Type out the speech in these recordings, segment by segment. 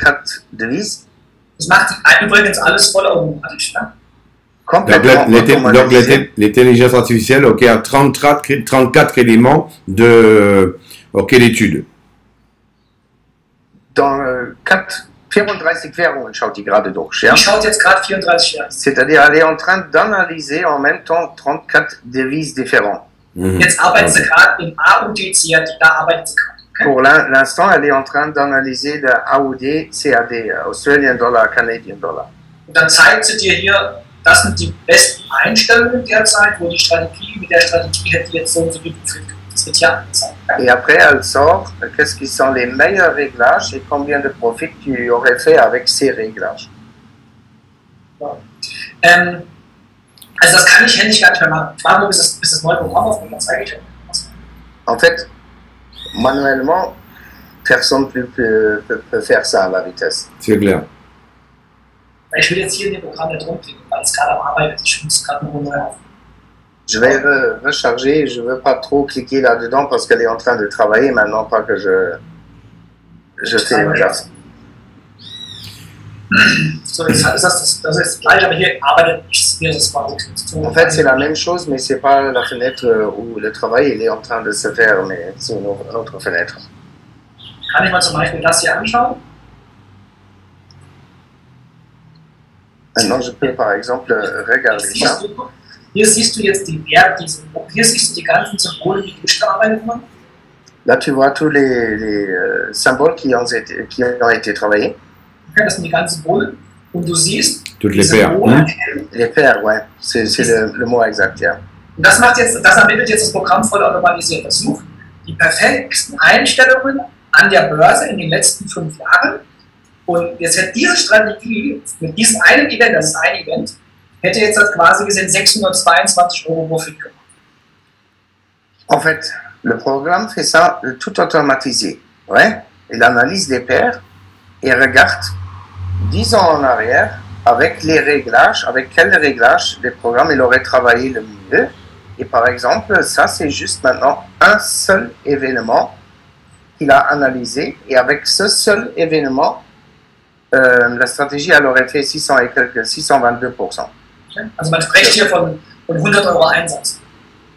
4 devises. Das macht übrigens alles vollautomatisch. Ne? Donc l'intelligence artificielle a 34 éléments d'étude. Dans 34 Währungen schaut die gerade durch. Ja? Die schaut jetzt gerade 34 Währungen. C'est-à-dire, elle est en train d'analyser en même temps 34 devises différentes. Jetzt arbeitet sie gerade im AUD-CAD, da arbeitet sie gerade. Okay? Pour l'instant, elle est en train d'analyser le AUD-CAD, Australian Dollar, Canadian Dollar. Und dann zeigt sie dir hier, das sind die besten Einstellungen derzeit, wo die Stratégie, mit der Stratégie hätte jetzt so und so viel Profit gemacht. Das wird hier angezeigt. Et après, elle sort qu'est-ce qui sont les meilleurs réglages et combien de profit tu aurais fait avec ces réglages. Ja. Also das kann ich händisch gar nicht mehr machen. Ich warte nur, bis das neue Programm aufkommt, dann zeige ich euch. En fait, manuellement, personne ne peut faire ça à la vitesse. C'est clair. Ich will jetzt hier in dem Programm nicht rumklicken, weil es gerade am Arbeiten ist. Ich muss gerade noch neu auf. Je vais recharger, je ne veux pas trop cliquer là-dedans parce qu'elle est en train de travailler maintenant, pas que je fais une classe. So, das ist gleich, aber hier arbeitet nichts mehr. Das war En fait, c'est la même chose, mais c'est pas la fenêtre où le travail il est en train de se faire, mais c'est une autre fenêtre. Kann ich mal zum Beispiel das hier anschauen? Maintenant, je peux par exemple regarder ça. Hier siehst du jetzt die Werte, hier siehst du die ganzen Symbole, die durchgearbeitet wurden. Là, tu vois tous les symboles qui ont été travaillés. Okay, das sind die ganzen Symbole. Und du siehst toutes les paires. Les paires, ouais, c'est le mot exact, ja. Und das ermittelt jetzt das Programm vollautomatisiert. Das sucht die perfektesten Einstellungen an der Börse in den letzten 5 Jahren. Und jetzt hätte diese Strategie mit diesem einen Event, das ist ein Event, hätte jetzt das quasi gesehen 622 € Profit gemacht. En fait, le programme fait ça tout automatisé. Ouais? Il analyse les paires et regarde 10 ans en arrière avec les réglages, avec quels réglages le programme il aurait travaillé le mieux. Et par exemple, ça c'est juste maintenant un seul événement qu'il a analysé. Et avec ce seul événement, la stratégie elle aurait fait 600 et quelques, 622%. Also man spricht hier von 100 € Einsatz.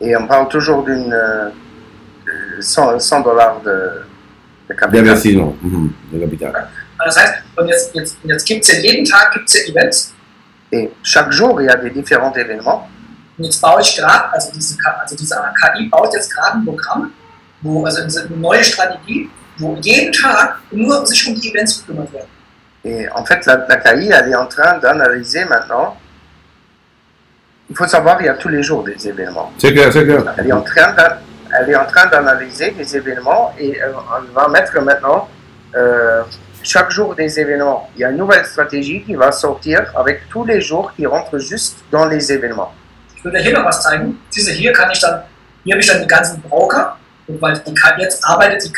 Et on parle toujours d'une 100 $ de capital. D'investissement, de capital. Das heißt, und jetzt gibt es ja jeden Tag Events. Et chaque jour, il y a des différents événements. Und jetzt baue ich gerade, also diese KI baut jetzt gerade ein Programm, also eine neue Strategie, wo jeden Tag nur sich um die Events gekümmert werden. Et en fait, la KI, elle est en train d'analyser maintenant. Il faut savoir, il y a tous les jours des événements. C'est clair, c'est clair. Elle est en train d'analyser des événements et on va mettre maintenant chaque jour des événements. Il y a une nouvelle stratégie qui va sortir avec tous les jours qui rentrent juste dans les événements. Ich will dir hier noch was zeigen. Hier habe ich dann die ganzen Broker, und weil die KI arbeitet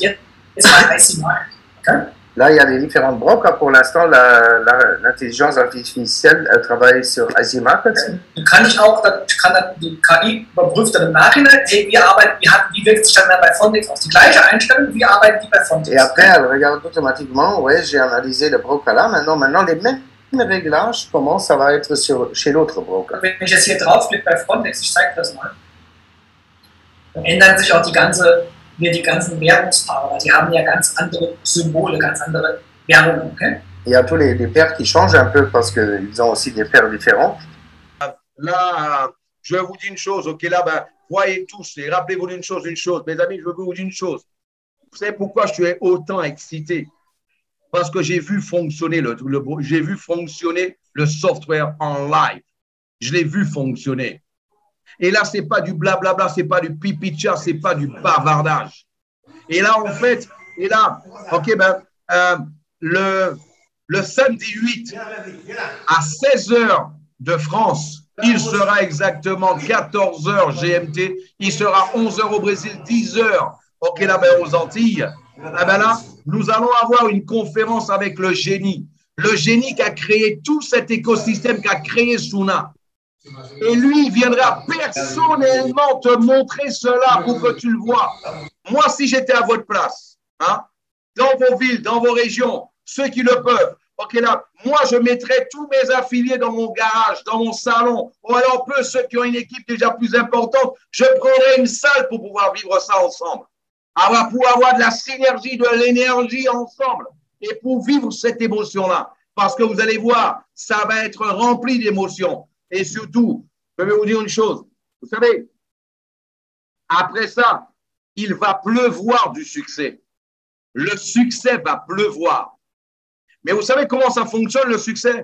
jetzt bei IC Market. Okay? Là, il y a les différents brokers. Pour l'instant, l'intelligence artificielle elle travaille sur IC Markets. Die KI überprüft dann im Nachhinein, hey, wie wirkt sich dann bei Fondex aus? Die gleiche Einstellung, wie arbeiten die bei Fondex? Et après, elle regarde automatiquement, ouais, j'ai analysé le broker là, maintenant les mêmes réglages, comment ça va être chez l'autre broker. Wenn ich jetzt hier draufklicke bei Fondex, ich zeige das mal, dann ändern sich auch die ganzen Währungspaare, die haben ja ganz andere Symbole, ganz andere Währungen, okay? Il y a tous les paires qui changent un peu parce qu'ils ont aussi des paires différentes. Là, je vous dis une chose, ok, là, ben, voyez tous et rappelez-vous d'une chose, mes amis, je veux vous dire une chose. Vous savez pourquoi je suis autant excité? Parce que j'ai vu fonctionner j'ai vu fonctionner le software en live. Je l'ai vu fonctionner. Et là, c'est pas du blablabla, c'est pas du pipicha, c'est pas du bavardage. Et là, en fait, ok, le samedi 8 à 16h de France, il sera exactement 14h GMT, il sera 11h au Brésil, 10h, ok, là, aux Antilles. Là, nous allons avoir une conférence avec le génie qui a créé tout cet écosystème qu'a créé Suna. Et lui, il viendra personnellement te montrer cela pour que tu le vois. Moi, si j'étais à votre place, hein, dans vos villes, dans vos régions, ceux qui le peuvent. Ok, là, moi, je mettrai tous mes affiliés dans mon garage, dans mon salon. Ou alors, peu, ceux qui ont une équipe déjà plus importante, je prendrai une salle pour pouvoir vivre ça ensemble. Pour avoir de la synergie, de l'énergie ensemble et pour vivre cette émotion-là. Parce que vous allez voir, ça va être rempli d'émotions. Et surtout, je vais vous dire une chose. Vous savez, après ça, il va pleuvoir du succès. Le succès va pleuvoir. Mais vous savez comment ça fonctionne, le succès?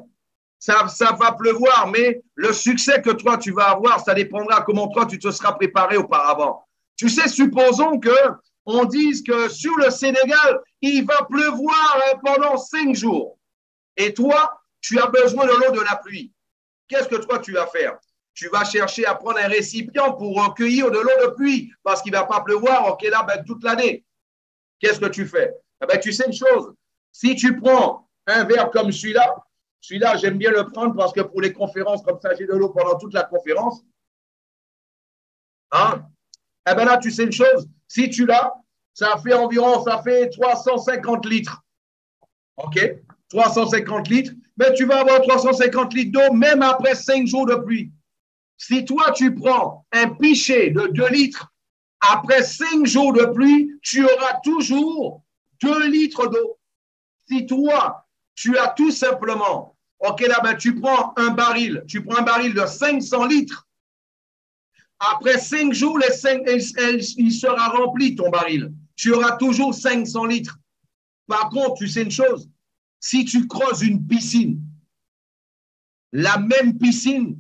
Ça va pleuvoir, mais le succès que toi, tu vas avoir, ça dépendra comment toi, tu te seras préparé auparavant. Tu sais, supposons qu'on dise que sur le Sénégal, il va pleuvoir pendant 5 jours. Et toi, tu as besoin de l'eau de la pluie. Qu'est-ce que toi, tu vas faire? Tu vas chercher à prendre un récipient pour recueillir de l'eau de pluie parce qu'il ne va pas pleuvoir ok, là, toute l'année. Qu'est-ce que tu fais? Tu sais une chose, si tu prends un verre comme celui-là, j'aime bien le prendre parce que pour les conférences, comme ça, j'ai de l'eau pendant toute la conférence. Hein? Là, tu sais une chose, si tu l'as, ça fait 350 litres. OK? 350 litres, mais tu vas avoir 350 litres d'eau même après 5 jours de pluie. Si toi, tu prends un pichet de 2 litres, après 5 jours de pluie, tu auras toujours 2 litres d'eau. Si toi, tu as tout simplement, ok, là, tu prends un baril de 500 litres, après 5 jours, il sera rempli ton baril. Tu auras toujours 500 litres. Par contre, tu sais une chose, si tu creuses une piscine, la même piscine,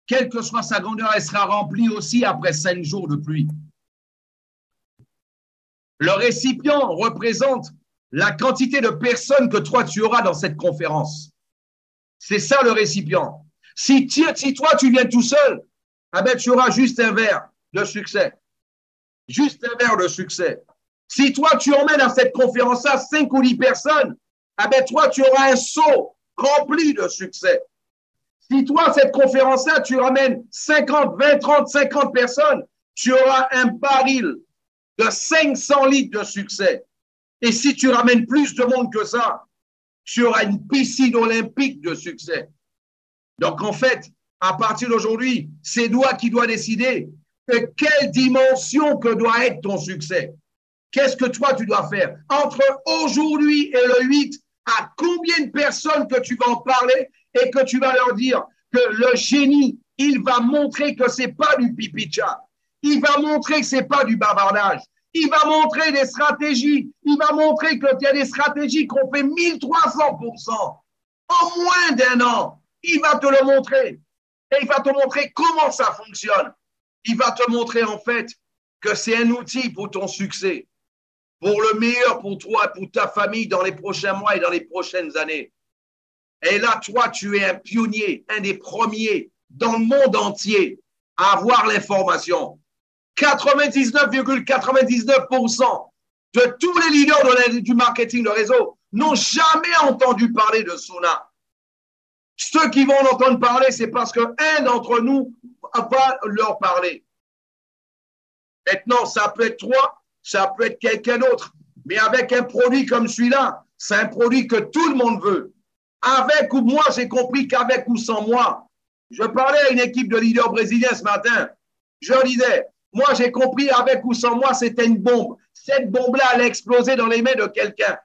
quelle que soit sa grandeur, elle sera remplie aussi après 5 jours de pluie. Le récipient représente la quantité de personnes que toi, tu auras dans cette conférence. C'est ça le récipient. Si toi, tu viens tout seul, tu auras juste un verre de succès. Juste un verre de succès. Si toi, tu emmènes à cette conférence-là 5 ou 10 personnes, toi, tu auras un seau rempli de succès. Si toi, cette conférence-là, tu ramènes 50, 20, 30, 50 personnes, tu auras un baril de 500 litres de succès. Et si tu ramènes plus de monde que ça, tu auras une piscine olympique de succès. Donc, en fait, à partir d'aujourd'hui, c'est toi qui dois décider de quelle dimension que doit être ton succès. Qu'est-ce que toi, tu dois faire? Entre aujourd'hui et le 8, à combien de personnes que tu vas en parler et que tu vas leur dire que le génie, il va montrer que c'est pas du pipicha. Il va montrer que c'est pas du bavardage. Il va montrer des stratégies. Il va montrer qu'il y a des stratégies qu'on fait 1300% en moins d'un an. Il va te le montrer. Et il va te montrer comment ça fonctionne. Il va te montrer en fait que c'est un outil pour ton succès, pour le meilleur pour toi, pour ta famille dans les prochains mois et dans les prochaines années. Et là, toi, tu es un pionnier, un des premiers dans le monde entier à avoir l'information. 99,99% de tous les leaders du marketing de réseau n'ont jamais entendu parler de Suna. Ceux qui vont en entendre parler, c'est parce qu'un d'entre nous va leur parler. Maintenant, ça peut être toi, ça peut être quelqu'un d'autre. Mais avec un produit comme celui-là, c'est un produit que tout le monde veut. Avec ou moi, j'ai compris qu'avec ou sans moi. Je parlais à une équipe de leaders brésiliens ce matin. Je leur disais, moi, j'ai compris avec ou sans moi, c'était une bombe. Cette bombe-là allait exploser dans les mains de quelqu'un.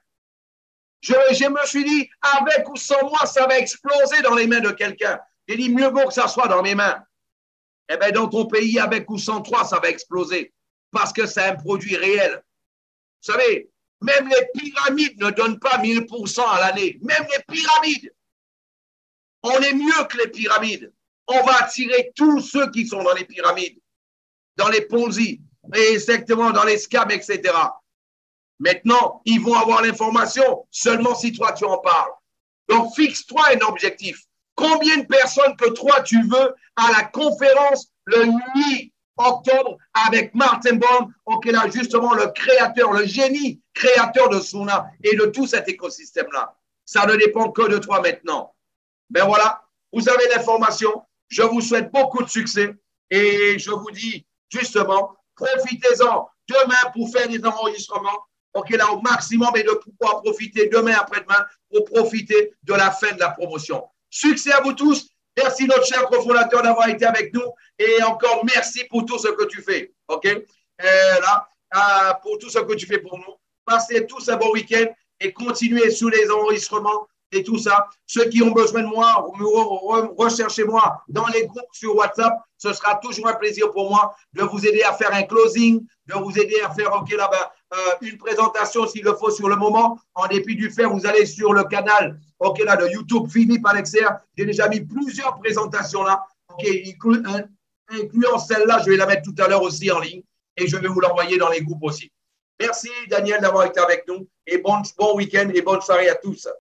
Je me suis dit, avec ou sans moi, ça va exploser dans les mains de quelqu'un. J'ai dit, mieux vaut que ça soit dans mes mains. Eh bien, dans ton pays, avec ou sans toi, ça va exploser. Parce que c'est un produit réel. Vous savez, même les pyramides ne donnent pas 1000% à l'année. Même les pyramides. On est mieux que les pyramides. On va attirer tous ceux qui sont dans les pyramides, dans les Ponzi, et exactement dans les scams, etc. Maintenant, ils vont avoir l'information seulement si toi, tu en parles. Donc, fixe-toi un objectif. Combien de personnes que toi, tu veux à la conférence le 8 octobre avec Martin Baum, qui est là justement le créateur, le génie créateur de Suna et de tout cet écosystème-là. Ça ne dépend que de toi maintenant. Ben voilà, vous avez l'information. Je vous souhaite beaucoup de succès et je vous dis justement, profitez-en demain pour faire des enregistrements. OK, là, au maximum et de pouvoir profiter demain, après-demain, pour profiter de la fin de la promotion. Succès à vous tous. Merci, notre cher cofondateur, d'avoir été avec nous. Et encore merci pour tout ce que tu fais. OK? Pour tout ce que tu fais pour nous. Passez tous un bon week-end et continuez sur les enregistrements et tout ça. Ceux qui ont besoin de moi, recherchez-moi dans les groupes sur WhatsApp. Ce sera toujours un plaisir pour moi de vous aider à faire un closing, de vous aider à faire une présentation s'il le faut sur le moment. En dépit du fait, vous allez sur le canal de YouTube Philippe Alexer. J'ai déjà mis plusieurs présentations là, incluant celle-là. Je vais la mettre tout à l'heure aussi en ligne et je vais vous l'envoyer dans les groupes aussi. Merci Daniel d'avoir été avec nous et bon week-end et bonne soirée à tous.